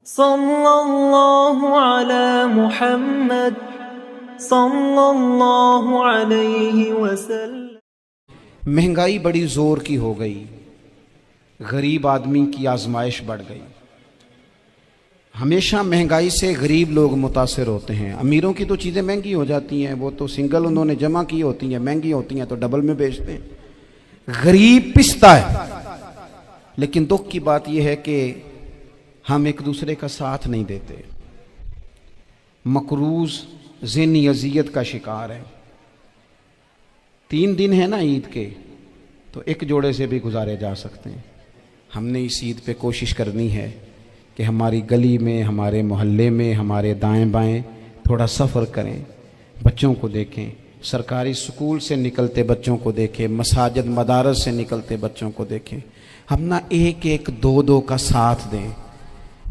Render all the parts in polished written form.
सल्लल्लाहु अला मुहम्मद सल्लल्लाहु अलैहि वसल्लम। महंगाई बड़ी ज़ोर की हो गई, गरीब आदमी की आजमाइश बढ़ गई। हमेशा महंगाई से गरीब लोग मुतासिर होते हैं। अमीरों की तो चीज़ें महंगी हो जाती हैं, वो तो सिंगल उन्होंने जमा की होती हैं, महंगी होती हैं तो डबल में बेचते हैं। गरीब पिसता है। लेकिन दुख की बात यह है कि हम एक दूसरे का साथ नहीं देते। मकरूज ज़हनी अजियत का शिकार है। 3 दिन है ना ईद के, तो एक जोड़े से भी गुजारे जा सकते हैं। हमने इस ईद पे कोशिश करनी है कि हमारी गली में, हमारे मोहल्ले में, हमारे दाएं बाएं थोड़ा सफ़र करें, बच्चों को देखें, सरकारी स्कूल से निकलते बच्चों को देखें, मसाजिद मदारस से निकलते बच्चों को देखें। हम ना एक एक दो दो का साथ दें।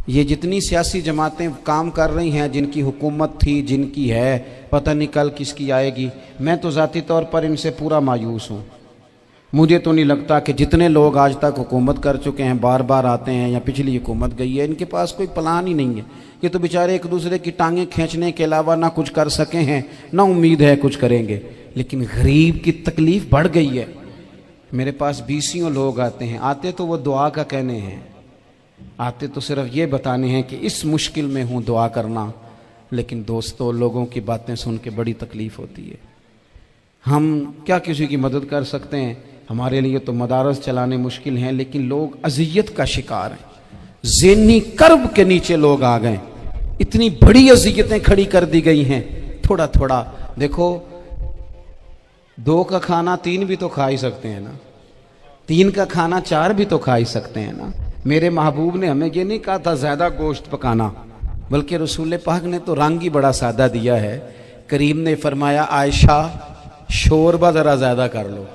ये जितनी सियासी जमातें काम कर रही हैं, जिनकी हुकूमत थी, जिनकी है, पता नहीं कल किसकी आएगी। मैं तो ज़ाती तौर पर इनसे पूरा मायूस हूँ। मुझे तो नहीं लगता कि जितने लोग आज तक हुकूमत कर चुके हैं, बार बार आते हैं या पिछली हुकूमत गई है, इनके पास कोई प्लान ही नहीं है। ये तो बेचारे एक दूसरे की टांगें खींचने के अलावा ना कुछ कर सके हैं, ना उम्मीद है कुछ करेंगे। लेकिन गरीब की तकलीफ़ बढ़ गई है। मेरे पास 20 लोग आते हैं, आते तो वो दुआ का कहने हैं, आते तो सिर्फ ये बताने हैं कि इस मुश्किल में हूँ, दुआ करना। लेकिन दोस्तों, लोगों की बातें सुन के बड़ी तकलीफ़ होती है। हम क्या किसी की मदद कर सकते हैं? हमारे लिए तो मदारस चलाने मुश्किल हैं, लेकिन लोग अजियत का शिकार हैं। ज़हनी कर्ब के नीचे लोग आ गए। इतनी बड़ी अजियतें खड़ी कर दी गई हैं। थोड़ा थोड़ा देखो, 2 का खाना 3 भी तो खा ही सकते हैं ना, 3 का खाना 4 भी तो खा ही सकते हैं ना। मेरे महबूब ने हमें ये नहीं कहा था ज़्यादा गोश्त पकाना, बल्कि रसूल पाक ने तो रंग ही बड़ा सादा दिया है। करीम ने फरमाया, आयशा शोरबा ज़रा ज़्यादा कर लो,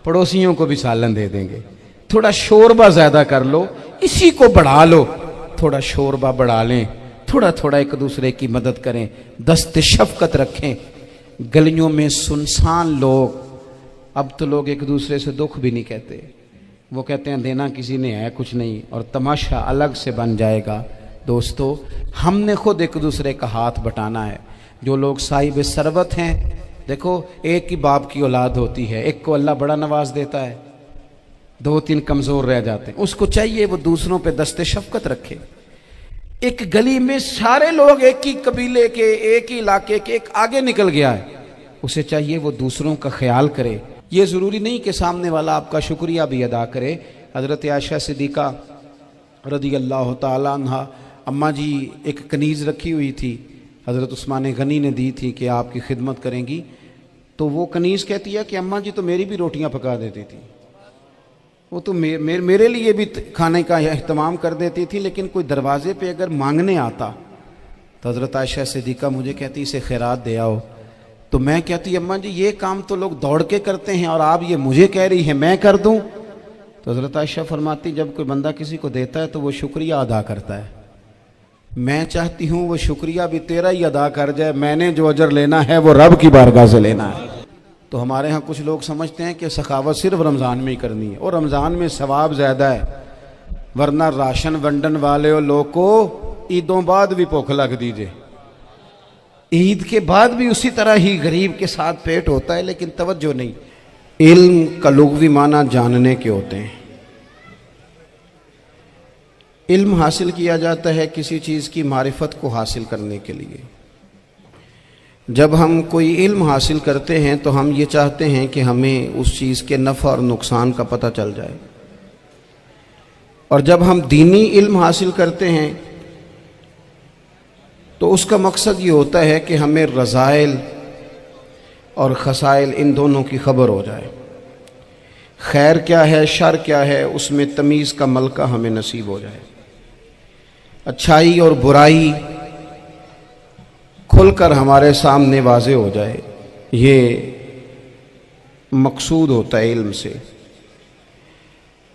पड़ोसियों को भी सालन दे देंगे। थोड़ा शोरबा ज़्यादा कर लो, इसी को बढ़ा लो। थोड़ा शोरबा बढ़ा लें, थोड़ा थोड़ा एक दूसरे की मदद करें, दस्त शफकत रखें। गलियों में सुनसान लोग, अब तो लोग एक दूसरे से दुख भी नहीं कहते, वो कहते हैं देना किसी ने है कुछ नहीं, और तमाशा अलग से बन जाएगा। दोस्तों, हमने खुद एक दूसरे का हाथ बटाना है। जो लोग साहिब सरबत हैं, देखो, एक ही बाप की औलाद होती है, एक को अल्लाह बड़ा नवाज देता है, 2-3 कमज़ोर रह जाते हैं। उसको चाहिए वो दूसरों पे दस्ते शफकत रखे। एक गली में सारे लोग एक ही कबीले के, एक ही इलाके के, एक आगे निकल गया है, उसे चाहिए वो दूसरों का ख्याल करे। ये ज़रूरी नहीं कि सामने वाला आपका शुक्रिया भी अदा करे। हज़रत आयशा सिद्दीक़ा रज़ी अल्लाह ताला अन्हा, अम्मा जी एक कनीज़ रखी हुई थी, हज़रत उस्मान गनी ने दी थी कि आपकी खिदमत करेंगी। तो वो कनीज़ कहती है कि अम्मा जी तो मेरी भी रोटियां पका देती थी, वो तो मेरे लिए भी खाने का एहतमाम कर देती थी। लेकिन कोई दरवाजे पे अगर मांगने आता तो हज़रत आयशा सिद्दीक़ा मुझे कहती इसे खैरात दे आओ। तो मैं कहती अम्मा जी ये काम तो लोग दौड़ के करते हैं और आप ये मुझे कह रही हैं मैं कर दूं? तो हज़रत आयशा फरमाती जब कोई बंदा किसी को देता है तो वो शुक्रिया अदा करता है। मैं चाहती हूँ वो शुक्रिया भी तेरा ही अदा कर जाए, मैंने जो अजर लेना है वो रब की बारगाह से लेना है। तो हमारे यहाँ कुछ लोग समझते हैं कि सखावत सिर्फ रमज़ान में ही करनी है, और रमज़ान में सवाब ज़्यादा है, वरना राशन वंडन वाले लोग को ईदों बाद भी भूख लग दीजिए, ईद के बाद भी उसी तरह ही गरीब के साथ पेट होता है, लेकिन तवज्जो नहीं। इल्म का लुग़वी माना जानने के होते हैं। इल्म हासिल किया जाता है किसी चीज़ की मारिफत को हासिल करने के लिए। जब हम कोई इल्म हासिल करते हैं तो हम ये चाहते हैं कि हमें उस चीज़ के नफ़ा और नुकसान का पता चल जाए। और जब हम दीनी इल्म हासिल करते हैं तो उसका मकसद ये होता है कि हमें रज़ाइल और खसाइल इन दोनों की खबर हो जाए। खैर क्या है, शर क्या है, उसमें तमीज़ का मलका हमें नसीब हो जाए। अच्छाई और बुराई खुलकर हमारे सामने वाज़े हो जाए, ये मकसूद होता है इल्म से।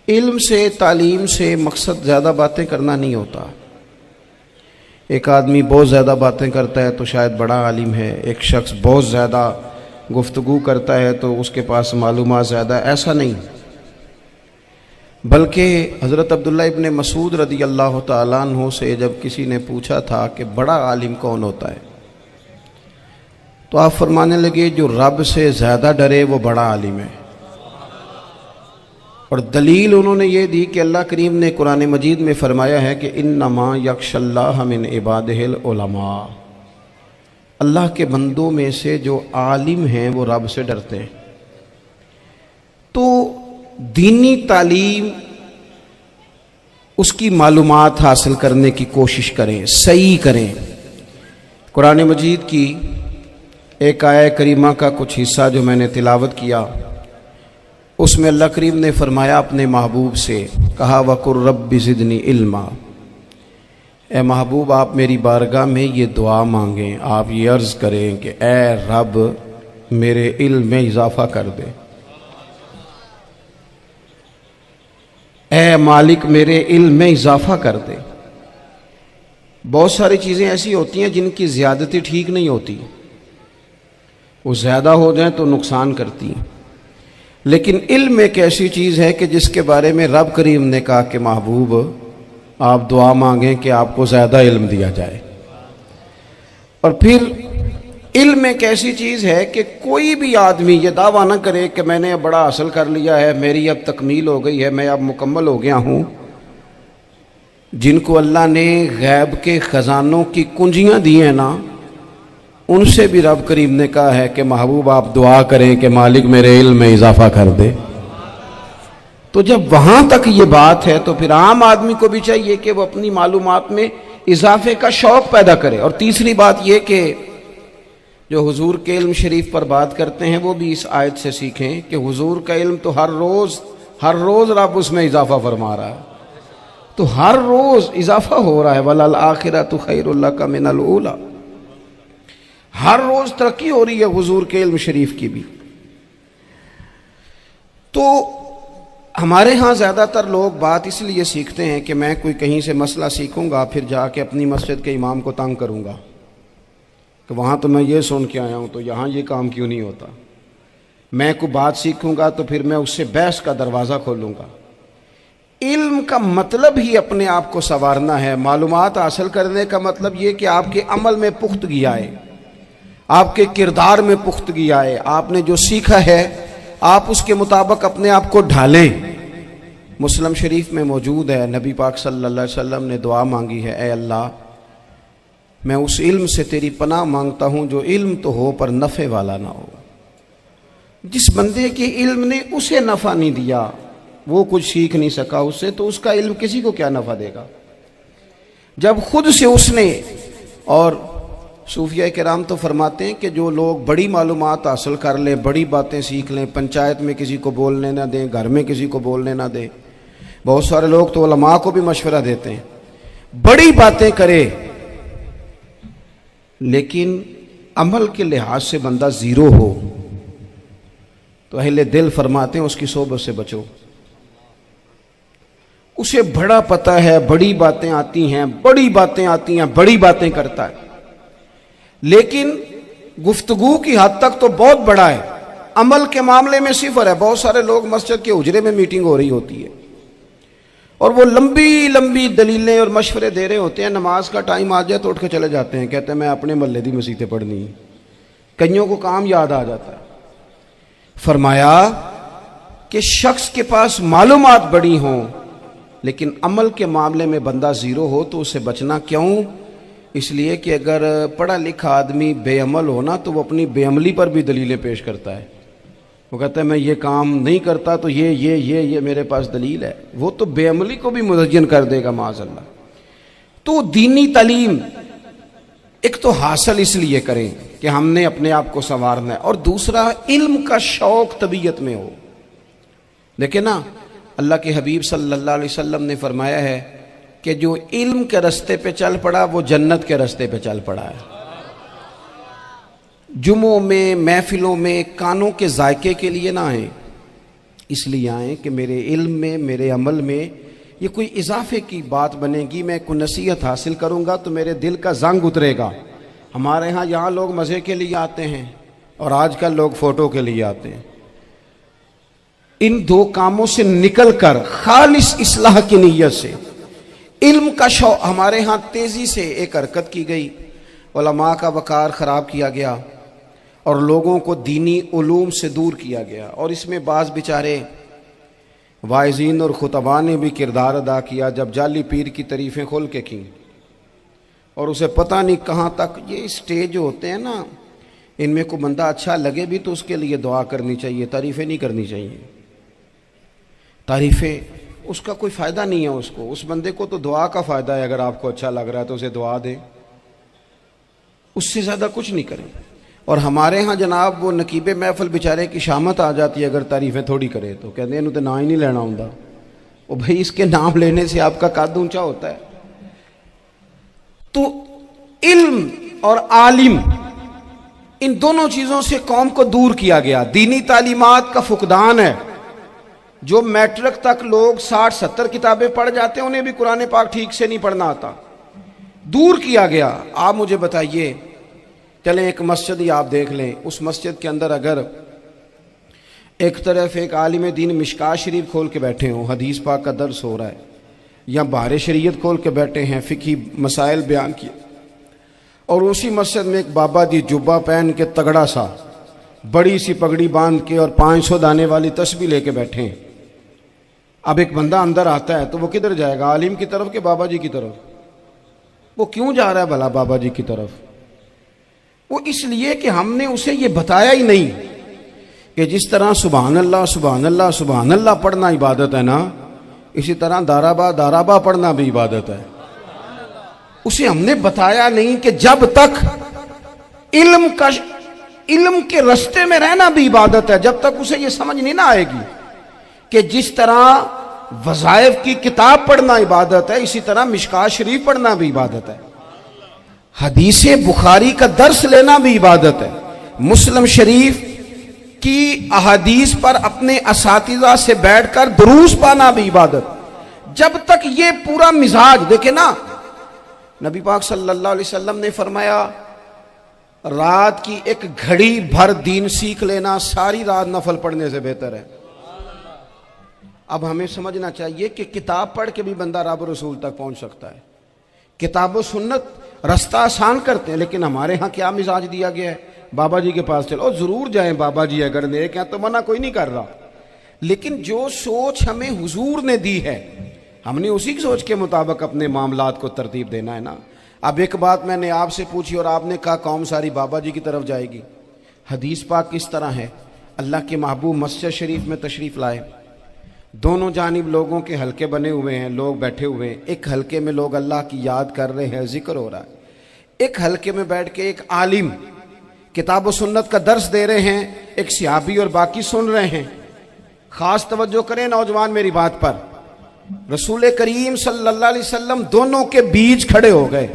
इल्म से, तालीम से मकसद ज़्यादा बातें करना नहीं होता। एक आदमी बहुत ज़्यादा बातें करता है तो शायद बड़ा आलिम है, एक शख्स बहुत ज़्यादा गुफ्तगू करता है तो उसके पास मालूमात ज़्यादा, ऐसा नहीं। बल्कि हज़रत अब्दुल्ला इब्ने मसूद रदी अल्लाह ताला अन्हु से जब किसी ने पूछा था कि बड़ा आलिम कौन होता है, तो आप फरमाने लगे जो रब से ज़्यादा डरे वो बड़ा आलिम है। और दलील उन्होंने ये दी कि अल्लाह करीम ने कुरान मजीद में फरमाया है कि इन्नमा यख्शल्लाह मिन इबादिहिल उलमा, अल्लाह के बंदों में से जो आलिम हैं वो रब से डरते हैं। तो दीनी तालीम, उसकी मालूमात हासिल करने की कोशिश करें, सही करें। कुरान मजीद की एक आया करीमा का कुछ हिस्सा जो मैंने तिलावत किया, उसमें अल्लाह करीम ने फरमाया अपने महबूब से, कहा वकुर रब्बि ज़िदनी इल्मा, ए महबूब आप मेरी बारगाह में ये दुआ मांगें, आप ये अर्ज़ करें कि ए रब मेरे इल्म में इजाफ़ा कर दे, ए मालिक मेरे इल्म में इजाफ़ा कर दे। बहुत सारी चीज़ें ऐसी होती हैं जिनकी ज़्यादती ठीक नहीं होती, वो ज़्यादा हो जाए तो नुकसान करती हैं, लेकिन इल्म एक ऐसी चीज़ है कि जिसके बारे में रब करीम ने कहा कि महबूब आप दुआ मांगें कि आपको ज़्यादा इल्म दिया जाए। और फिर इल्म एक ऐसी चीज़ है कि कोई भी आदमी ये दावा ना करे कि मैंने अब बड़ा हासिल कर लिया है, मेरी अब तकमील हो गई है, मैं अब मुकम्मल हो गया हूँ। जिनको अल्लाह ने गैब के ख़जानों की कुंजियाँ दी हैं ना, उनसे भी रब करीम ने कहा है कि महबूब आप दुआ करें कि मालिक मेरे इल्म में इजाफ़ा कर दे। तो जब वहाँ तक ये बात है तो फिर आम आदमी को भी चाहिए कि वो अपनी मालूमात में इजाफे का शौक़ पैदा करे। और तीसरी बात ये कि जो हुजूर के इल्म शरीफ पर बात करते हैं वो भी इस आयत से सीखें कि हुजूर का इल्म तो हर रोज़ रब उसमें इजाफा फरमा रहा है, तो हर रोज़ इजाफा हो रहा है। वलल आखिरतु खैरुल लका मिनल ऊला, हर रोज़ तरक्की हो रही है हुजूर के इल्म शरीफ की भी। तो हमारे यहाँ ज़्यादातर लोग बात इसलिए सीखते हैं कि मैं कोई कहीं से मसला सीखूंगा फिर जाके अपनी मस्जिद के इमाम को तंग करूंगा कि वहाँ तो मैं ये सुन के आया हूँ तो यहाँ ये काम क्यों नहीं होता। मैं कोई बात सीखूंगा तो फिर मैं उससे बहस का दरवाज़ा खोलूँगा। इल्म का मतलब ही अपने आप को संवारना है। मालूमात हासिल करने का मतलब ये कि आपके अमल में पुख्तगी आए, आपके किरदार में पुख्तगी आए, आपने जो सीखा है आप उसके मुताबिक अपने आप को ढालें। मुस्लिम शरीफ में मौजूद है, नबी पाक सल्लल्लाहु अलैहि वसल्लम ने दुआ मांगी है, ए अल्लाह मैं उस इल्म से तेरी पनाह मांगता हूँ जो इल्म तो हो पर नफ़े वाला ना हो। जिस बंदे के इल्म ने उसे नफ़ा नहीं दिया, वो कुछ सीख नहीं सका उससे, तो उसका इल्म किसी को क्या नफ़ा देगा। जब खुद से उसने, और सूफिया किराम तो फरमाते हैं कि जो लोग बड़ी मालूमात हासिल कर लें, बड़ी बातें सीख लें, पंचायत में किसी को बोलने ना दें, घर में किसी को बोलने ना दें। बहुत सारे लोग तो उलमा को भी मशवरा देते हैं, बड़ी बातें करे, लेकिन अमल के लिहाज से बंदा ज़ीरो हो तो अहले दिल फरमाते हैं उसकी सोबत से बचो। उसे बड़ा पता है, बड़ी बातें आती हैं, बड़ी बातें आती हैं, बड़ी बातें करता है, लेकिन गुफ्तगू की हद तक तो बहुत बड़ा है, अमल के मामले में सिफर है। बहुत सारे लोग मस्जिद के हुजरे में मीटिंग हो रही होती है और वो लंबी लंबी दलीलें और मशवरे दे रहे होते हैं, नमाज का टाइम आ जाए तो उठ के चले जाते हैं, कहते हैं मैं अपने महल्ले दी मसीतें पढ़नी है। कईयों को काम याद आ जाता है। फरमाया कि शख्स के पास मालूमात बड़ी हों लेकिन अमल के मामले में बंदा ज़ीरो हो तो उससे बचना क्यों? इसलिए कि अगर पढ़ा लिखा आदमी बेअमल हो ना तो वो अपनी बेअमली पर भी दलीलें पेश करता है। वो कहता है मैं ये काम नहीं करता तो ये मेरे पास दलील है। वो तो बेअमली को भी मुदय्यन कर देगा माज़अल्लाह। तो दीनी तालीम एक तो हासिल इसलिए करें कि हमने अपने आप को संवारना है, और दूसरा इल्म का शौक़ तबीयत में हो। देखे ना, अल्लाह के हबीब सल्लल्लाहु अलैहि वसल्लम ने फरमाया है कि जो इल्म के रास्ते पे चल पड़ा वो जन्नत के रास्ते पे चल पड़ा है। जुमों में, महफिलों में कानों के जायके के लिए ना आए, इसलिए आए कि मेरे इल्म में, मेरे अमल में ये कोई इजाफे की बात बनेगी, मैं कोई नसीहत हासिल करूँगा तो मेरे दिल का जंग उतरेगा। हमारे यहाँ लोग मज़े के लिए आते हैं और आजकल लोग फ़ोटो के लिए आते हैं। इन दो कामों से निकलकर खालिस इस्लाह की नीयत से इल्म का शौक हमारे यहाँ तेजी से एक हरकत की गई, उलमा का वकार ख़राब किया गया और लोगों को दीनी उलूम से दूर किया गया। और इसमें बाज़ बेचारे वाइज़ीन और खुतबा ने भी किरदार अदा किया जब जाली पीर की तारीफ़ें खोल के की और उसे पता नहीं कहाँ तक। ये स्टेज होते हैं ना, इनमें कोई बंदा अच्छा लगे भी तो उसके लिए दुआ करनी चाहिए, तारीफ़ें नहीं करनी चाहिए। तारीफ़ें उसका कोई फ़ायदा नहीं है, उसको उस बंदे को तो दुआ का फ़ायदा है। अगर आपको अच्छा लग रहा है तो उसे दुआ दें, उससे ज़्यादा कुछ नहीं करें। और हमारे यहाँ जनाब वो नकीबे महफिल बेचारे की शामत आ जाती है अगर तारीफ़ें थोड़ी करे तो कहते हैं इन्हों तो ना ही नहीं लेना होता। वो भाई इसके नाम लेने से आपका कद ऊंचा होता है। तो इल्म और आलिम, इन दोनों चीज़ों से कौम को दूर किया गया। दीनी तालीमात का फुकदान है। जो मैट्रिक तक लोग 60-70 किताबें पढ़ जाते हैं उन्हें भी कुरान पाक ठीक से नहीं पढ़ना आता, दूर किया गया। आप मुझे बताइए, चलें एक मस्जिद ही आप देख लें, उस मस्जिद के अंदर अगर एक तरफ एक आलिम दीन मिशकात शरीफ खोल के बैठे हों, हदीस पाक का दर्स हो रहा है, या बाहर शरीयत खोल के बैठे हैं, फ़िक़ही मसाइल बयान किए, और उसी मस्जिद में एक बाबा जी जुब्बा पहन के तगड़ा सा बड़ी सी पगड़ी बांध के और 500 दाने वाली तस्बीह लेके बैठे हैं। अब एक बंदा अंदर आता है तो वो किधर जाएगा, आलिम की तरफ के बाबा जी की तरफ? वो क्यों जा रहा है भला बाबा जी की तरफ? वो इसलिए कि हमने उसे ये बताया ही नहीं कि जिस तरह सुभान अल्लाह सुभान अल्लाह सुभान अल्लाह पढ़ना इबादत है ना, इसी तरह दाराबा पढ़ना भी इबादत है। उसे हमने बताया नहीं कि जब तक इल्म के रास्ते में रहना भी इबादत है, जब तक उसे ये समझ नहीं ना आएगी कि जिस तरह वज़ाइफ की किताब पढ़ना इबादत है, इसी तरह मिशकात शरीफ पढ़ना भी इबादत है, हदीस बुखारी का दर्स लेना भी इबादत है, मुस्लिम शरीफ की अहादीस पर अपने असातिज़ा से बैठकर दुरूस पाना भी इबादत। जब तक ये पूरा मिजाज देखे ना, नबी पाक सल्लल्लाहु अलैहि वसल्लम ने फरमाया रात की एक घड़ी भर दीन सीख लेना सारी रात नफल पढ़ने से बेहतर है। अब हमें समझना चाहिए कि किताब पढ़ के भी बंदा रब रसूल तक पहुंच सकता है। किताब व सुन्नत रास्ता आसान करते हैं, लेकिन हमारे यहाँ क्या मिजाज दिया गया है, बाबा जी के पास चलो, जरूर जाएं बाबा जी अगर नेक हैं तो मना कोई नहीं कर रहा, लेकिन जो सोच हमें हुजूर ने दी है हमने उसी की सोच के मुताबिक अपने मामलात को तरतीब देना है ना। अब एक बात मैंने आपसे पूछी और आपने कहा कौम सारी बाबा जी की तरफ जाएगी। हदीस पाक किस तरह है, अल्लाह के महबूब मस्जिद शरीफ में तशरीफ़ लाए, दोनों जानिब लोगों के हलके बने हुए हैं, लोग बैठे हुए हैं। एक हलके में लोग अल्लाह की याद कर रहे हैं, जिक्र हो रहा है। एक हलके में बैठ के एक आलिम किताब व सुन्नत का दर्स दे रहे हैं, एक सहाबी और बाकी सुन रहे हैं। खास तवज्जो करें नौजवान मेरी बात पर, रसूल करीम सल्लल्लाहु अलैहि वसल्लम दोनों के बीच खड़े हो गए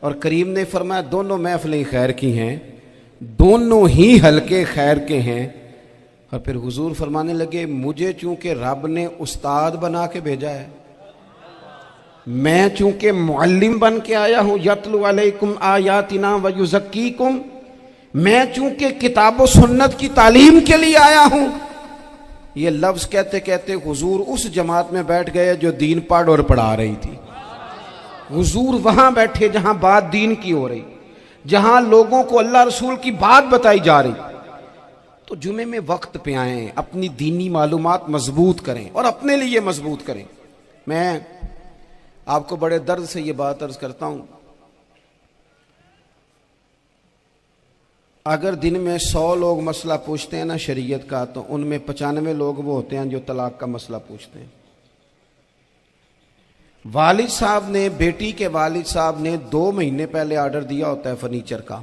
और करीम ने फरमाया दोनों महफिलें खैर की हैं, दोनों ही हलके खैर के हैं। और फिर हुजूर फरमाने लगे मुझे चूंकि रब ने उस्ताद बना के भेजा है, मैं चूंकि मुअल्लिम बन के आया हूं, यतलु अलैकुम आयातिना व युज़क्कीकुम, मैं चूंकि किताब व सुन्नत की तालीम के लिए आया हूं। ये लफ्ज कहते कहते हुजूर उस जमात में बैठ गए जो दीन पढ़ और पढ़ा रही थी। हुजूर वहां बैठे जहां बात दीन की हो रही, जहां लोगों को अल्लाह रसूल की बात बताई जा रही। तो जुमे में वक्त पे आएं, अपनी दीनी मालूमात मजबूत करें और अपने लिए मजबूत करें। मैं आपको बड़े दर्द से ये बात अर्ज करता हूं, अगर दिन में 100 लोग मसला पूछते हैं ना शरीयत का, तो उनमें 95 लोग वो होते हैं जो तलाक का मसला पूछते हैं। वालिद साहब ने, बेटी के वालिद साहब ने 2 महीने पहले ऑर्डर दिया होता है फर्नीचर का।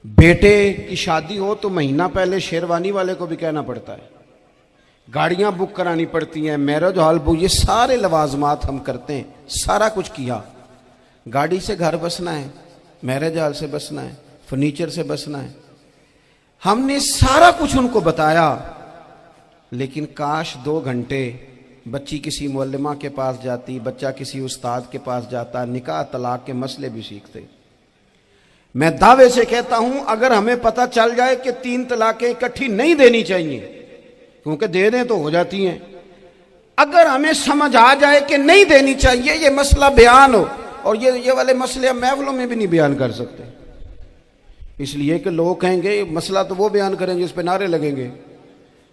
बेटे की शादी हो तो महीना पहले शेरवानी वाले को भी कहना पड़ता है, गाड़ियां बुक करानी पड़ती हैं, मैरिज हॉल बुक, ये सारे लवाजमात हम करते हैं। सारा कुछ किया, गाड़ी से घर बसना है, मैरिज हॉल से बसना है, फर्नीचर से बसना है, हमने सारा कुछ उनको बताया। लेकिन काश 2 घंटे बच्ची किसी मुअल्लिमा के पास जाती, बच्चा किसी उस्ताद के पास जाता, निकाह तलाक के मसले भी सीखते। मैं दावे से कहता हूं अगर हमें पता चल जाए कि 3 तलाकें इकट्ठी नहीं देनी चाहिए क्योंकि दे दें तो हो जाती हैं। अगर हमें समझ आ जाए कि नहीं देनी चाहिए, ये मसला बयान हो, और ये वाले मसले हम महफिलों में भी नहीं बयान कर सकते, इसलिए कि लोग कहेंगे मसला तो वो बयान करेंगे, इस पे नारे लगेंगे।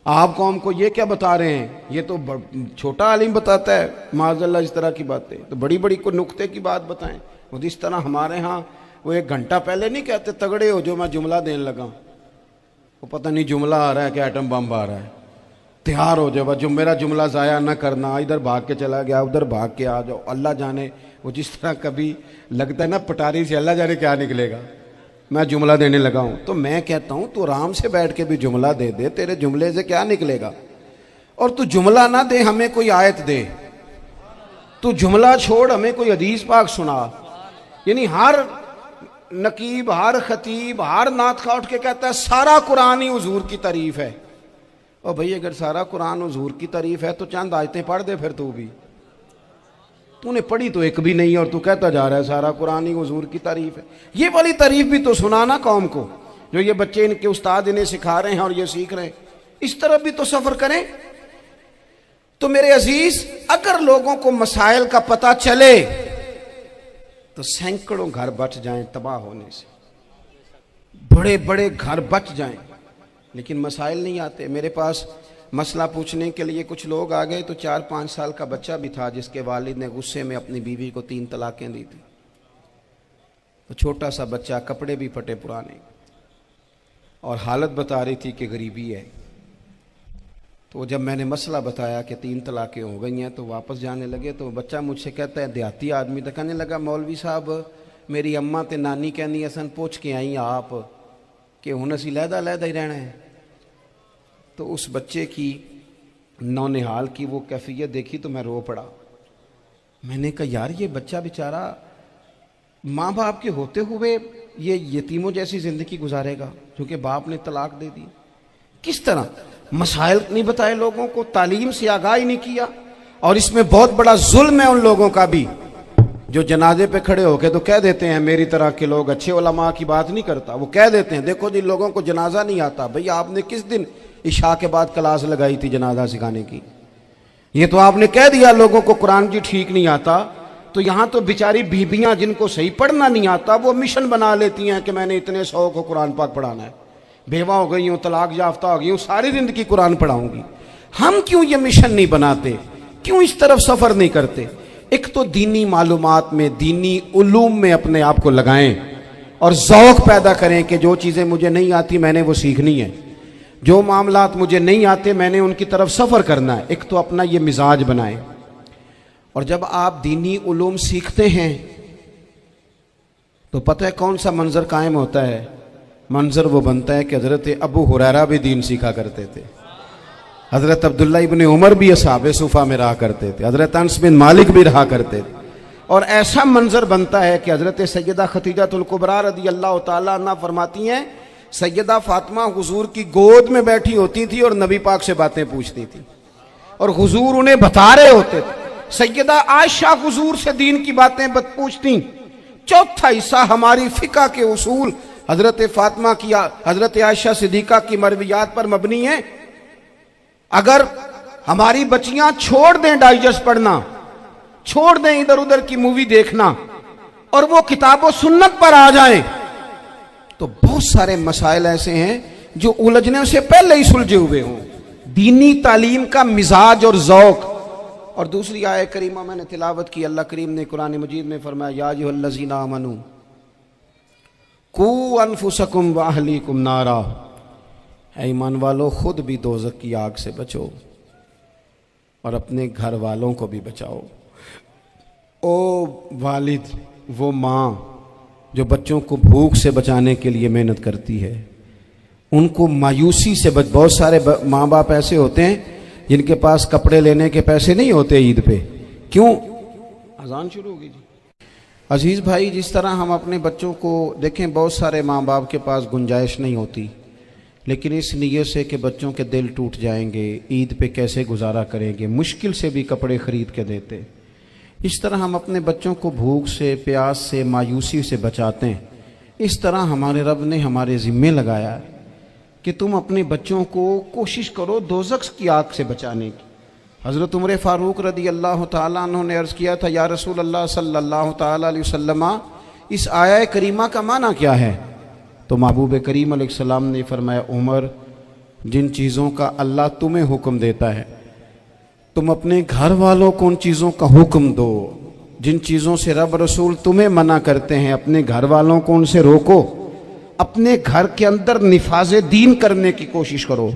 आप कौम को ये क्या बता रहे हैं, ये तो छोटा आलिम बताता है माज़अल्लाह इस तरह की बातें, तो बड़ी बड़ी को नुक्ते की बात बताएं। वो जिस तरह हमारे यहाँ वो 1 घंटा पहले नहीं कहते तगड़े हो जो मैं जुमला देने लगा, वो पता नहीं जुमला आ रहा है कि एटम बम आ रहा है, तैयार हो जाओ, जो मेरा जुमला ज़ाया ना करना, इधर भाग के चला गया उधर भाग के आ जाओ, अल्लाह जाने। वो जिस तरह कभी लगता है ना पटारी से अल्लाह जाने क्या निकलेगा, मैं जुमला देने लगा हूं। तो मैं कहता हूं तू आराम से बैठ के भी जुमला दे दे, तेरे जुमले से क्या निकलेगा। और तू जुमला ना दे, हमें कोई आयत दे, तू जुमला छोड़ हमें कोई हदीस पाक सुना। यानी हर नकीब, हर खतीब, हर नात खा उठ के कहता है सारा कुरान ही हुजूर की तारीफ है। और भाई अगर सारा कुरान हुजूर की तारीफ है तो चंद आयतें पढ़ दे फिर तू भी। तूने पढ़ी तो एक भी नहीं और तू कहता जा रहा है सारा कुरान ही हुजूर की तारीफ है। ये वाली तारीफ भी तो सुनाना कौम को, जो ये बच्चे इनके उस्ताद इन्हें सिखा रहे हैं और ये सीख रहे हैं, इस तरफ भी तो सफर करें। तो मेरे अजीज, अगर लोगों को मसाइल का पता चले तो सैकड़ों घर बच जाएं तबाह होने से, बड़े बड़े घर बच जाएं। लेकिन मसाइल नहीं आते। मेरे पास मसला पूछने के लिए कुछ लोग आ गए तो 4-5 साल का बच्चा भी था जिसके वालिद ने गुस्से में अपनी बीवी को 3 तलाकें दी थी। तो छोटा सा बच्चा, कपड़े भी फटे पुराने, और हालत बता रही थी कि गरीबी है। तो जब मैंने मसला बताया कि 3 तलाकें हो गई हैं तो वापस जाने लगे, तो बच्चा मुझसे कहता है, देहाती आदमी तो कहने लगा, मौलवी साहब मेरी अम्मा ते नानी कहनी असन पूछ के आई आप कि हुण असीं लहदा ही रहना है। तो उस बच्चे की नौनिहाल की वो कैफियत देखी तो मैं रो पड़ा। मैंने कहा यार ये बच्चा बेचारा माँ बाप के होते हुए ये यतीमों जैसी जिंदगी गुजारेगा क्योंकि बाप ने तलाक दे दी। किस तरह मसाइल नहीं बताए लोगों को, तालीम से आगाही नहीं किया। और इसमें बहुत बड़ा जुल्म है उन लोगों का भी जो जनाजे पे खड़े होके तो कह देते हैं, मेरी तरह के लोग अच्छे उलमा की बात नहीं करता, वो कह देते हैं देखो जिन लोगों को जनाजा नहीं आता, भाई आपने किस दिन इशा के बाद क्लास लगाई थी जनाजा सिखाने की, ये तो आपने कह दिया लोगों को कुरान जी ठीक नहीं आता। तो यहाँ तो बेचारी बीबियां जिनको सही पढ़ना नहीं आता वो मिशन बना लेती हैं कि मैंने इतने 100 को कुरान पाक पढ़ाना है, बेवा हो गई हूँ, तलाक याफ्ता हो गई हूँ, सारी जिंदगी कुरान पढ़ाऊंगी। हम क्यों ये मिशन नहीं बनाते, क्यों इस तरफ सफर नहीं करते। एक तो दीनी मालूमात में, दीनी उलूम में अपने आप को लगाएं और ज़ौक़ पैदा करें कि जो चीज़ें मुझे नहीं आती मैंने वो सीखनी है, जो मामलात मुझे नहीं आते मैंने उनकी तरफ सफ़र करना है। एक तो अपना ये मिजाज बनाएं। और जब आप दीनी उलूम सीखते हैं तो पता है कौन सा मंजर कायम होता है, मंजर वो बनता है कि हज़रत अबू हुरैरा भी दीन सीखा करते थे, हज़रत अब्दुल्ला इब्ने उमर भी असहाबे सूफा में रहा करते थे, हज़रत अनस बिन मालिक भी रहा करते थे। और ऐसा मंजर बनता है कि हज़रत सैयदा खतीजतुल कुबरा रज़ी अल्लाह तआला अन्हा फरमाती हैं, सैयदा फातिमा हुजूर की गोद में बैठी होती थी और नबी पाक से बातें पूछती थी और हुजूर उन्हें बता रहे होते थे। सैयदा आयशा हुजूर से दीन की बातें पूछती। चौथा हिस्सा हमारी फिका के उसूल हजरत फातिमा की, हजरत आयशा सिद्दीका की मरवियात पर मबनी है। अगर हमारी बच्चियां छोड़ दें डाइजेस्ट पढ़ना, छोड़ दें इधर उधर की मूवी देखना और वो किताबों सुन्नत पर आ जाएं, तो बहुत सारे मसाइल ऐसे हैं जो उलझने से पहले ही सुलझे हुए हों। दीनी तालीम का मिजाज और ज़ौक़। और दूसरी आयत करीमा मैंने तिलावत की, अल्लाह करीम ने कुरान मजीद में फरमाया, या अय्युहल्लज़ीना आमनू कू अनफुसकुम व अहलीकुम नारा, ऐ ईमान वालों खुद भी दोज़ख की आग से बचो और अपने घर वालों को भी बचाओ। ओ वालिद, वो माँ जो बच्चों को भूख से बचाने के लिए मेहनत करती है, उनको मायूसी से बहुत सारे माँ बाप ऐसे होते हैं जिनके पास कपड़े लेने के पैसे नहीं होते ईद पे। क्यों? अजान शुरू होगी जी। अजीज़ भाई, जिस तरह हम अपने बच्चों को देखें, बहुत सारे माँ बाप के पास गुंजाइश नहीं होती, लेकिन इस नीयत से कि बच्चों के दिल टूट जाएंगे, ईद पे कैसे गुजारा करेंगे, मुश्किल से भी कपड़े ख़रीद के देते। इस तरह हम अपने बच्चों को भूख से, प्यास से, मायूसी से बचाते हैं। इस तरह हमारे रब ने हमारे ज़िम्मे लगाया है कि तुम अपने बच्चों को कोशिश करो दोज़ख की आग से बचाने की। हज़रत उमर फ़ारूक रदी अल्लाह ताला अन्हु ने अर्ज़ किया था, या रसूल अल्लाह सल्लल्लाहु ताला अलैहि वसल्लम, इस आया करीमा का माना क्या है? तो महबूब करीम अलैहिस्सलाम ने फरमाया, उमर, जिन चीज़ों का अल्लाह तुम्हें हुक्म देता है तुम अपने घर वालों को उन चीज़ों का हुक्म दो, जिन चीज़ों से रब रसूल तुम्हें मना करते हैं अपने घर वालों को उनसे रोको, अपने घर के अंदर निफाज़े दीन करने की कोशिश करो।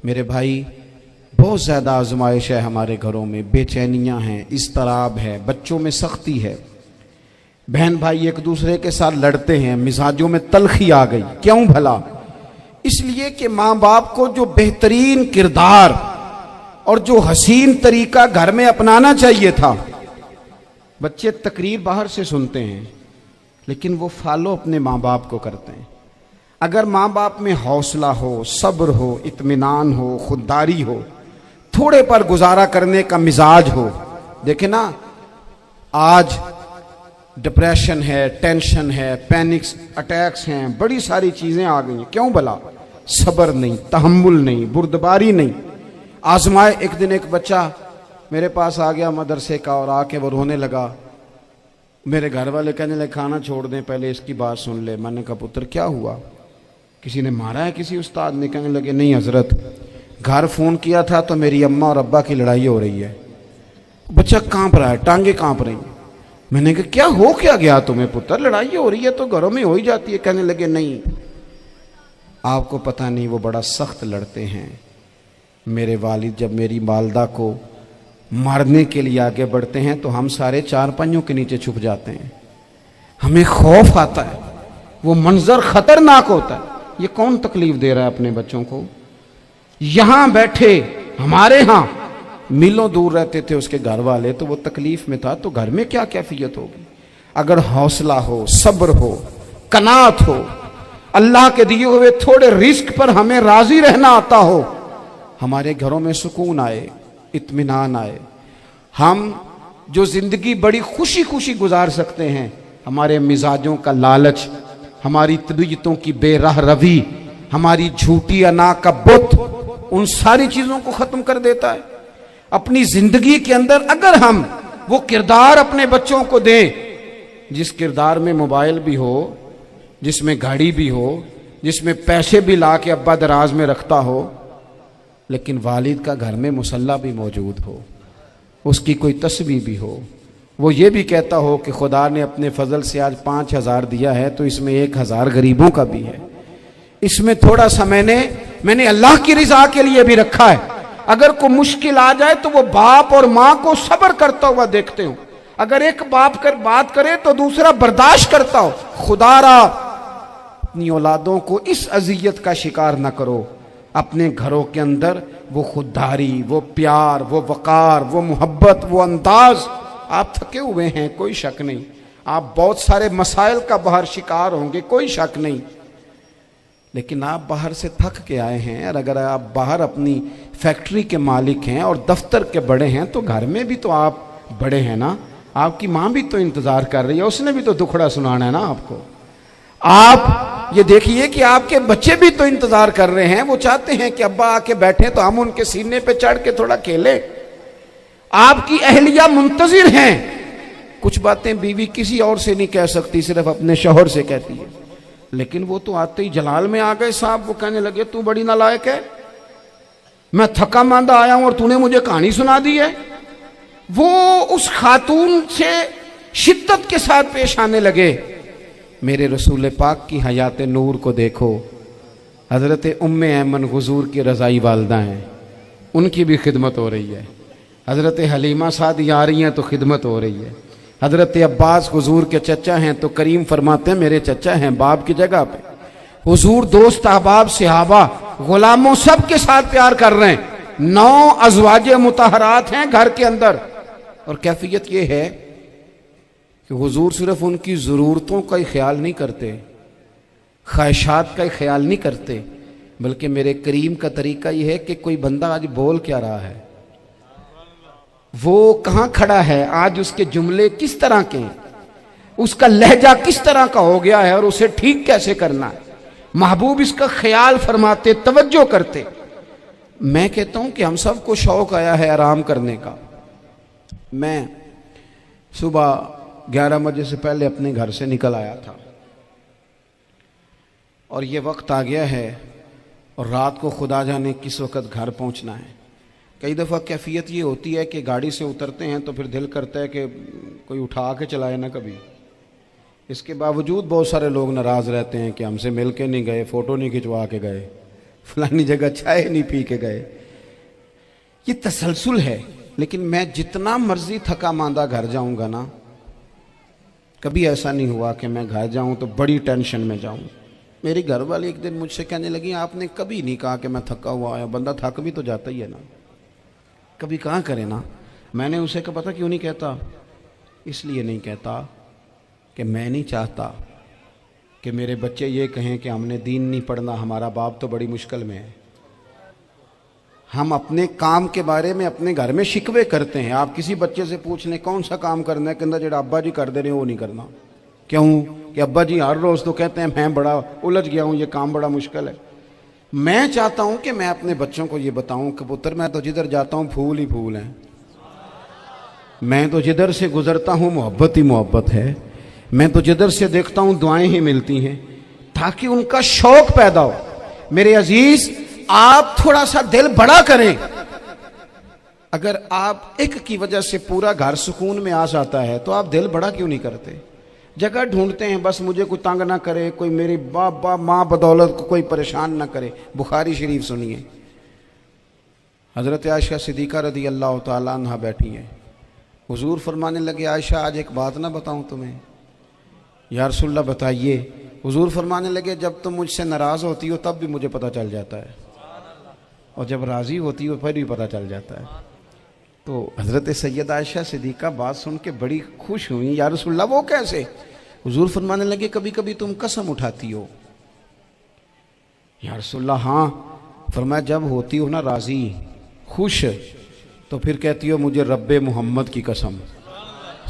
मेरे भाई, बहुत ज़्यादा आजमाइश है हमारे घरों में, बेचैनियाँ हैं, इस्तराब है, बच्चों में सख्ती है, बहन भाई एक दूसरे के साथ लड़ते हैं, मिजाजों में तलखी आ गई। क्यों भला? इसलिए कि माँ बाप को जो बेहतरीन किरदार और जो हसीन तरीका घर में अपनाना चाहिए था, बच्चे तकरीर बाहर से सुनते हैं लेकिन वो फॉलो अपने माँ बाप को करते हैं। अगर माँ बाप में हौसला हो, सब्र हो, इत्मीनान हो, खुददारी हो, थोड़े पर गुजारा करने का मिजाज हो। देखे ना, आज डिप्रेशन है, टेंशन है, पैनिक्स अटैक्स हैं, बड़ी सारी चीज़ें आ गई हैं। क्यों भला? सब्र नहीं, तहम्मुल नहीं, बुर्दबारी नहीं। आजमाए। एक दिन एक बच्चा मेरे पास आ गया मदरसे का और आके वो रोने लगा। मेरे घर वाले कहने लगे खाना छोड़ दें, पहले इसकी बात सुन ले। मैंने कहा पुत्र क्या हुआ, किसी ने मारा है किसी उस्ताद ने? कहने लगे नहीं हजरत, घर फ़ोन किया था तो मेरी अम्मा और अब्बा की लड़ाई हो रही है। बच्चा कांप रहा है, टांगे कांप रही हैं। मैंने कहा क्या हो क्या गया तुम्हें पुत्र, लड़ाई हो रही है तो घरों में हो ही जाती है। कहने लगे नहीं, आपको पता नहीं, वो बड़ा सख्त लड़ते हैं। मेरे वालिद जब मेरी वालदा को मारने के लिए आगे बढ़ते हैं तो हम सारे चारपाइयों के नीचे छुप जाते हैं, हमें खौफ आता है, वो मंजर खतरनाक होता है। ये कौन तकलीफ दे रहा है अपने बच्चों को? यहां बैठे हमारे यहां मीलों दूर रहते थे उसके घर वाले, तो वो तकलीफ में था, तो घर में क्या कैफियत होगी? अगर हौसला हो, सब्र हो, कनात हो, अल्लाह के दिए हुए थोड़े रिस्क पर हमें राजी रहना आता हो, हमारे घरों में सुकून आए, इत्मीनान आए, हम जो जिंदगी बड़ी खुशी खुशी गुजार सकते हैं। हमारे मिजाजों का लालच, हमारी तबीयतों की बेराह रवी, हमारी झूठी अना का बुत, उन सारी चीजों को खत्म कर देता है। अपनी जिंदगी के अंदर अगर हम वो किरदार अपने बच्चों को दें, जिस किरदार में मोबाइल भी हो, जिसमें गाड़ी भी हो, जिसमें पैसे भी ला के अब्बा दराज में रखता हो, लेकिन वालिद का घर में मुसल्ला भी मौजूद हो, उसकी कोई तस्वीर भी हो, वो ये भी कहता हो कि खुदा ने अपने फजल से आज 5,000 दिया है तो इसमें 1,000 गरीबों का भी है, इसमें थोड़ा सा मैंने अल्लाह की रिजा के लिए भी रखा है। अगर कोई मुश्किल आ जाए तो वो बाप और माँ को सब्र करता हुआ देखते हो। अगर एक बाप कर बात करे तो दूसरा बर्दाश्त करता हो। खुदारा अपनी औलादों को इस अजियत का शिकार न करो। अपने घरों के अंदर वो खुददारी, वो प्यार, वो वकार, वो मोहब्बत, वो अंदाज। आप थके हुए हैं, कोई शक नहीं, आप बहुत सारे मसाइल का बाहर शिकार होंगे, कोई शक नहीं, लेकिन आप बाहर से थक के आए हैं। और अगर आप बाहर अपनी फैक्ट्री के मालिक हैं और दफ्तर के बड़े हैं तो घर में भी तो आप बड़े हैं ना। आपकी माँ भी तो इंतजार कर रही है, उसने भी तो दुखड़ा सुनाना है ना आपको। आप ये देखिए कि आपके बच्चे भी तो इंतजार कर रहे हैं, वो चाहते हैं कि अब्बा आके बैठे तो हम उनके सीने पे चढ़ के थोड़ा खेलें। आपकी अहलिया मुंतजिर हैं। कुछ बातें बीवी किसी और से नहीं कह सकती, सिर्फ अपने शौहर से कहती है, लेकिन वो तो आते ही जलाल में आ गए साहब। वो कहने लगे तू बड़ी नालायक है, मैं थका मांदा आया हूं और तूने मुझे कहानी सुना दी है। वो उस खातून से शिद्दत के साथ पेश आने लगे। मेरे रसूल पाक की हयात नूर को देखो, हजरत उम्मे ऐमन हुजूर की रज़ाई वालदा हैं, उनकी भी खिदमत हो रही है। हजरत हलीमा सादी आ रही हैं तो खिदमत हो रही है। हजरत अब्बास हुजूर के चचा हैं तो करीम फरमाते हैं मेरे चचा हैं बाप की जगह पे। हुजूर दोस्त अहबाब सहाबा गुलामों सब के साथ प्यार कर रहे हैं। 9 अज़वाजे मुतहरात हैं घर के अंदर। और कैफियत ये है कि हुजूर सिर्फ उनकी ज़रूरतों का ही ख्याल नहीं करते, ख्वाहिशात का ही ख्याल नहीं करते, बल्कि मेरे करीम का तरीका यह है कि कोई बंदा आज बोल क्या रहा है, वो कहाँ खड़ा है, आज उसके जुमले किस तरह के हैं, उसका लहजा किस तरह का हो गया है और उसे ठीक कैसे करना है। महबूब इसका ख्याल फरमाते, तवज्जो करते। मैं कहता हूं कि हम सबको शौक आया है आराम करने का। मैं सुबह 11 बजे से पहले अपने घर से निकल आया था और ये वक्त आ गया है और रात को खुदा जाने किस वक्त घर पहुंचना है। कई दफ़ा कैफियत ये होती है कि गाड़ी से उतरते हैं तो फिर दिल करता है कि कोई उठा के चलाए ना कभी। इसके बावजूद बहुत सारे लोग नाराज़ रहते हैं कि हमसे मिल के नहीं गए, फ़ोटो नहीं खिंचवा के गए, फलानी जगह चाय नहीं पी के गए। ये तसलसल है। लेकिन मैं जितना मर्जी थका मांदा घर जाऊंगा ना, कभी ऐसा नहीं हुआ कि मैं घर जाऊं तो बड़ी टेंशन में जाऊं। मेरी घर वाली एक दिन मुझसे कहने लगी, आपने कभी नहीं कहा कि मैं थका हुआ आया। बंदा थक भी तो जाता ही है ना, कभी कहाँ करे ना। मैंने उसे कहा पता क्यों नहीं कहता? इसलिए नहीं कहता कि मैं नहीं चाहता कि मेरे बच्चे ये कहें कि हमने दीन नहीं पढ़ना, हमारा बाप तो बड़ी मुश्किल में है। हम अपने काम के बारे में अपने घर में शिकवे करते हैं। आप किसी बच्चे से पूछ लें कौन सा काम करना है, कहता जो अब्बा जी कर दे रहे हैं वो नहीं करना। क्यों? कि अब्बा जी हर रोज़ तो कहते हैं मैं बड़ा उलझ गया हूँ, ये काम बड़ा मुश्किल है। मैं चाहता हूँ कि मैं अपने बच्चों को ये बताऊँ कि पुत्र मैं तो जिधर जाता हूँ फूल ही फूल हैं, मैं तो जिधर से गुजरता हूँ मोहब्बत ही मोहब्बत है, मैं तो जिधर से देखता हूँ दुआएं ही मिलती हैं, ताकि उनका शौक पैदा हो। मेरे अजीज, आप थोड़ा सा दिल बड़ा करें। अगर आप एक की वजह से पूरा घर सुकून में आ जाता है तो आप दिल बड़ा क्यों नहीं करते? जगह ढूंढते हैं बस मुझे कोई तंग ना करे, कोई मेरी बाप माँ बदौलत को कोई परेशान ना करे। बुखारी शरीफ सुनिए, हजरत आयशा सिद्दीका रदी अल्लाह ताला अन्हा बैठी हैं। हुजूर फरमाने लगे, आयशा आज एक बात ना बताऊं तुम्हें? या रसूलल्लाह बताइए। हुजूर फरमाने लगे, जब तुम मुझसे नाराज़ होती हो तब भी मुझे पता चल जाता है, और जब राज़ी होती हो फिर भी पता चल जाता है। तो हज़रत सैयदा आयशा सिद्दीका बात सुन के बड़ी खुश हुई। या रसूलल्लाह वो कैसे? हुजूर फरमाने लगे, कभी कभी तुम कसम उठाती हो। या रसूलल्लाह हाँ। फरमाया जब होती हो ना राज़ी, खुश, तो फिर कहती हो मुझे रब्बे मोहम्मद की कसम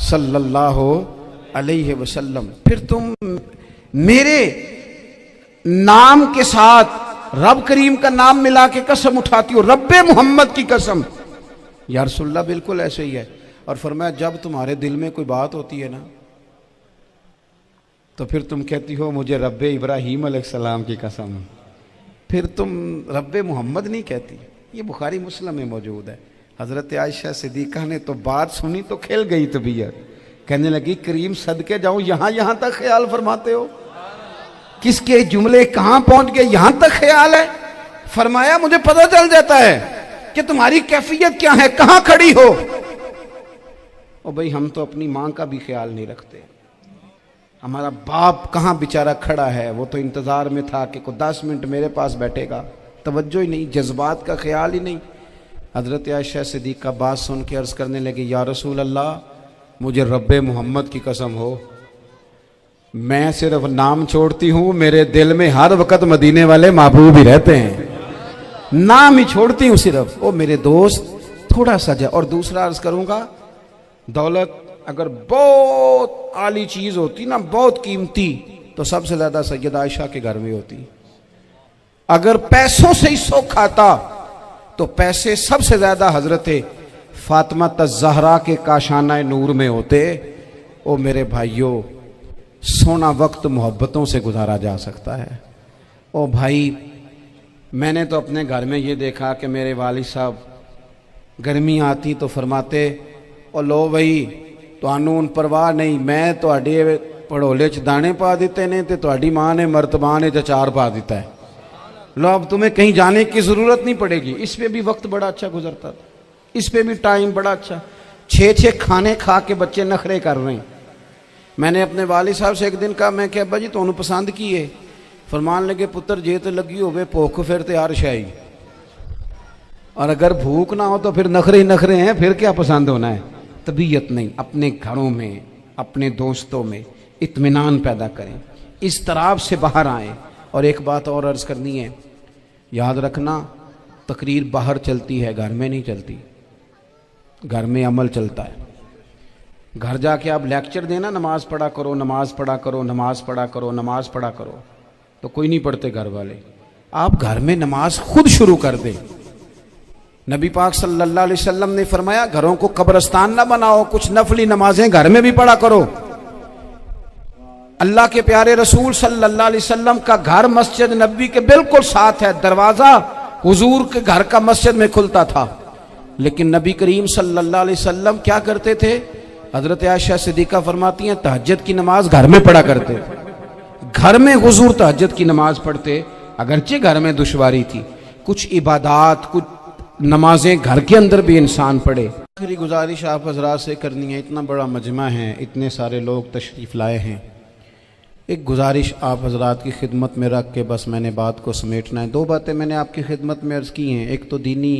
सल्लल्लाहु अलैहि वसल्लम। फिर तुम मेरे नाम के साथ रब करीम का नाम मिला के कसम उठाती हो, रब्बे मोहम्मद की कसम। या रसूलल्लाह बिल्कुल ऐसे ही है। और फरमाया जब तुम्हारे दिल में कोई बात होती है ना, तो फिर तुम कहती हो मुझे रब्बे इब्राहीम अलैहिस्सलाम की कसम, फिर तुम रब्बे मोहम्मद नहीं कहती। ये बुखारी मुस्लिम में मौजूद है। हज़रत आयशा सिद्दीका ने तो बात सुनी तो खिल गई तबीयत, कहने लगी करीम सदके जाऊं, यहां तक ख्याल फरमाते हो? किसके जुमले कहां पहुंच गए, यहां तक ख्याल है? फरमाया मुझे पता चल जाता है कि तुम्हारी कैफियत क्या है, कहां खड़ी हो। और भाई हम तो अपनी मां का भी ख्याल नहीं रखते। हमारा बाप कहां बेचारा खड़ा है, वो तो इंतजार में था कि कोई 10 मिनट मेरे पास बैठेगा। तवज्जो ही नहीं, जज्बात का ख्याल ही नहीं। हज़रत आयशा सिद्दीका बात सुन के अर्ज़ करने लगे, या रसूल अल्लाह मुझे रब्बे मोहम्मद की कसम हो, मैं सिर्फ नाम छोड़ती हूँ, मेरे दिल में हर वक्त मदीने वाले महबूब ही रहते हैं। नाम ही छोड़ती हूँ सिर्फ। ओ मेरे दोस्त थोड़ा सा जा। और दूसरा अर्ज़ करूँगा, दौलत अगर बहुत आली चीज़ होती ना, बहुत कीमती, तो सबसे ज़्यादा सैयदा आयशा के घर में होती। अगर पैसों से ही शौक खाता तो पैसे सबसे ज़्यादा हज़रत फातिमा ज़हरा के काशाना नूर में होते। ओ मेरे भाइयों, सोना वक्त मोहब्बतों से गुजारा जा सकता है। ओ भाई, मैंने तो अपने घर में ये देखा कि मेरे वालिद साहब गर्मी आती तो फरमाते, ओ लो भाई तुहानू परवाह नहीं, मैं तुहाडे पड़ोले च दाने पा दिते ने ते तुहाडी मां ने मर्तबान च अचार पा दिता है। लो अब तुम्हें कहीं जाने की ज़रूरत नहीं पड़ेगी। इस पे भी वक्त बड़ा अच्छा गुजरता था, इस पे भी टाइम बड़ा अच्छा। 6-6 खाने खा के बच्चे नखरे कर रहे हैं। मैंने अपने वालिद साहब से एक दिन कहा, मैं क्या अब्बा जी तुहानू पसंद की है? फरमान लगे, पुत्र जे तो लगी होवे भुख फिर तो यार शाही, और अगर भूख ना हो तो फिर नखरे ही नखरे हैं, फिर क्या पसंद होना है? तबीयत नहीं। अपने घरों में, अपने दोस्तों में इत्मीनान पैदा करें, इस तरह से बाहर आएँ। और एक बात और अर्ज़ करनी है, याद रखना, तकरीर बाहर चलती है, घर में नहीं चलती। घर में अमल चलता है। घर जाके आप लेक्चर देना, नमाज पढ़ा करो, नमाज पढ़ा करो, नमाज पढ़ा करो, नमाज पढ़ा करो, तो कोई नहीं पढ़ते घर वाले। आप घर में नमाज खुद शुरू कर दें। नबी पाक सल्लल्लाहु अलैहि वसल्लम ने फरमाया घरों को कब्रिस्तान ना बनाओ, कुछ नफली नमाजें घर में भी पढ़ा करो। अल्लाह के प्यारे रसूल सल्लल्लाहु अलैहि वसल्लम का घर मस्जिद नबी के बिल्कुल साथ है, दरवाजा हुजूर के घर का मस्जिद में खुलता था। लेकिन नबी करीम सल्लल्लाहु अलैहि वसल्लम क्या करते थे? हजरत आयशा सिद्दीका फरमाती हैं तहज्जुद की नमाज घर में पढ़ा करते। घर में हुजूर तहज्जुद की नमाज पढ़ते, अगरचे घर में दुश्वारी थी। कुछ इबादात, कुछ नमाजें घर के अंदर भी इंसान पढ़े। मेरी गुजारिश आप हजरात से करनी है, इतना बड़ा मजमा है, इतने सारे लोग तशरीफ़ लाए हैं, एक गुजारिश आप हजरात की खिदमत में रख के बस मैंने बात को समेटना है। दो बातें मैंने आपकी खिदमत में अर्ज़ की हैं। एक तो दीनी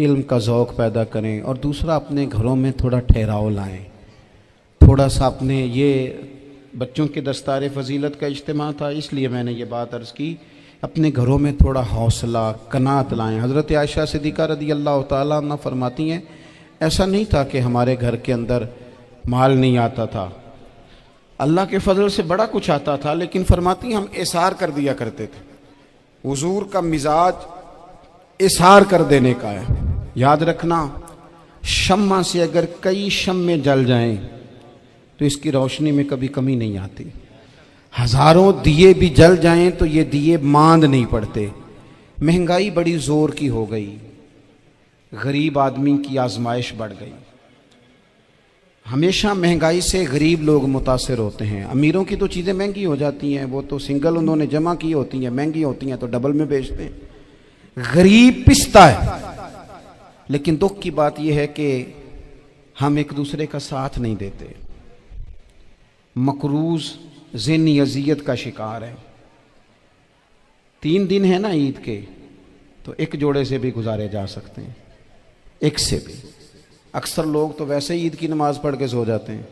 इल्म का ज़ौक़ पैदा करें और दूसरा अपने घरों में थोड़ा ठहराव लाएं। थोड़ा सा अपने ये बच्चों के दस्तार फजीलत का इज्तिमा था, इसलिए मैंने ये बात अर्ज़ की। अपने घरों में थोड़ा हौसला कनात लाएं। हज़रत आयशा सिद्दीक़ा रज़ी अल्लाह तआला अन्हा फरमाती हैं ऐसा नहीं था कि हमारे घर के अंदर माल नहीं आता था, अल्लाह के फजल से बड़ा कुछ आता था, लेकिन फरमाती हम इसार कर दिया करते थे। हुजूर का मिजाज इसार कर देने का है। याद रखना, शम्मा से अगर कई शम्मे जल जाएं तो इसकी रोशनी में कभी कमी नहीं आती। हजारों दिए भी जल जाएं तो ये दिए मांद नहीं पड़ते। महंगाई बड़ी जोर की हो गई, गरीब आदमी की आजमाइश बढ़ गई। हमेशा महंगाई से गरीब लोग मुतासिर होते हैं। अमीरों की तो चीज़ें महंगी हो जाती हैं, वो तो सिंगल उन्होंने जमा की होती हैं, महंगी होती हैं तो डबल में बेचते हैं। गरीब पिसता है। लेकिन दुख की बात यह है कि हम एक दूसरे का साथ नहीं देते। मकरूज ज़हनी अजियत का शिकार है। 3 दिन है ना ईद के, तो एक जोड़े से भी गुजारे जा सकते हैं, एक से भी। अक्सर लोग तो वैसे ही ईद की नमाज पढ़ के सो जाते हैं,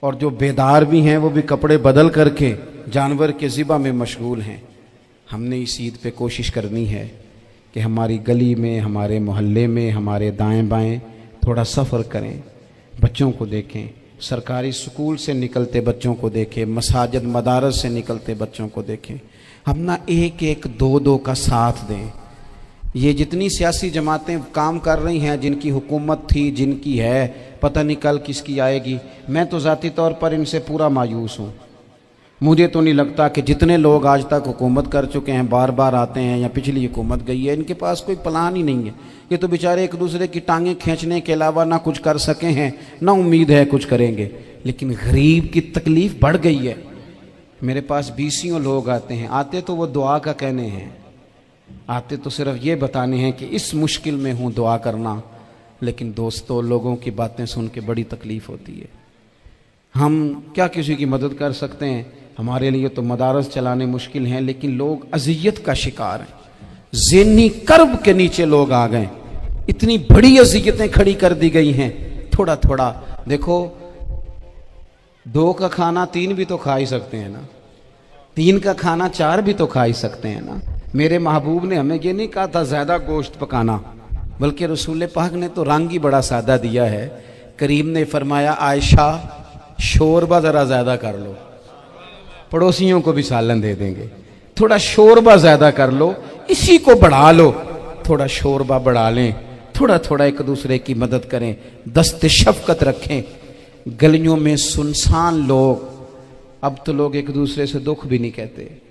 और जो बेदार भी हैं वो भी कपड़े बदल करके जानवर के ज़िबा में मशगूल हैं। हमने इस ईद पे कोशिश करनी है कि हमारी गली में, हमारे मोहल्ले में, हमारे दाएं बाएं थोड़ा सफ़र करें, बच्चों को देखें, सरकारी स्कूल से निकलते बच्चों को देखें, मसाजिद मदारस से निकलते बच्चों को देखें। हम ना एक एक दो दो का साथ दें। ये जितनी सियासी जमातें काम कर रही हैं, जिनकी हुकूमत थी, जिनकी है, पता नहीं कल किसकी आएगी। मैं तो ज़ाती तौर पर इनसे पूरा मायूस हूँ। मुझे तो नहीं लगता कि जितने लोग आज तक हुकूमत कर चुके हैं, बार बार आते हैं या पिछली हुकूमत गई है, इनके पास कोई प्लान ही नहीं है। ये तो बेचारे एक दूसरे की टांगें खींचने के अलावा ना कुछ कर सके हैं, ना उम्मीद है कुछ करेंगे। लेकिन गरीब की तकलीफ़ बढ़ गई है। मेरे पास 20 लोग आते हैं, आते तो वो दुआ का कहने हैं, आते तो सिर्फ ये बताने हैं कि इस मुश्किल में हूँ, दुआ करना। लेकिन दोस्तों, लोगों की बातें सुन के बड़ी तकलीफ़ होती है। हम क्या किसी की मदद कर सकते हैं? हमारे लिए तो मदारस चलाने मुश्किल हैं, लेकिन लोग अजियत का शिकार हैं। ज़हनी कर्ब के नीचे लोग आ गए। इतनी बड़ी अजियतें खड़ी कर दी गई हैं। थोड़ा थोड़ा देखो, 2 का खाना 3 भी तो खा ही सकते हैं ना, 3 का खाना 4 भी तो खा ही सकते हैं ना। मेरे महबूब ने हमें ये नहीं कहा था ज़्यादा गोश्त पकाना, बल्कि रसूल पाक ने तो रंग ही बड़ा सादा दिया है। करीम ने फरमाया, आयशा शोरबा ज़रा ज़्यादा कर लो, पड़ोसियों को भी सालन दे देंगे। थोड़ा शोरबा ज़्यादा कर लो, इसी को बढ़ा लो, थोड़ा शोरबा बढ़ा लें, थोड़ा थोड़ा एक दूसरे की मदद करें, दस्ते शफकत रखें। गलियों में सुनसान लोग, अब तो लोग एक दूसरे से दुख भी नहीं कहते।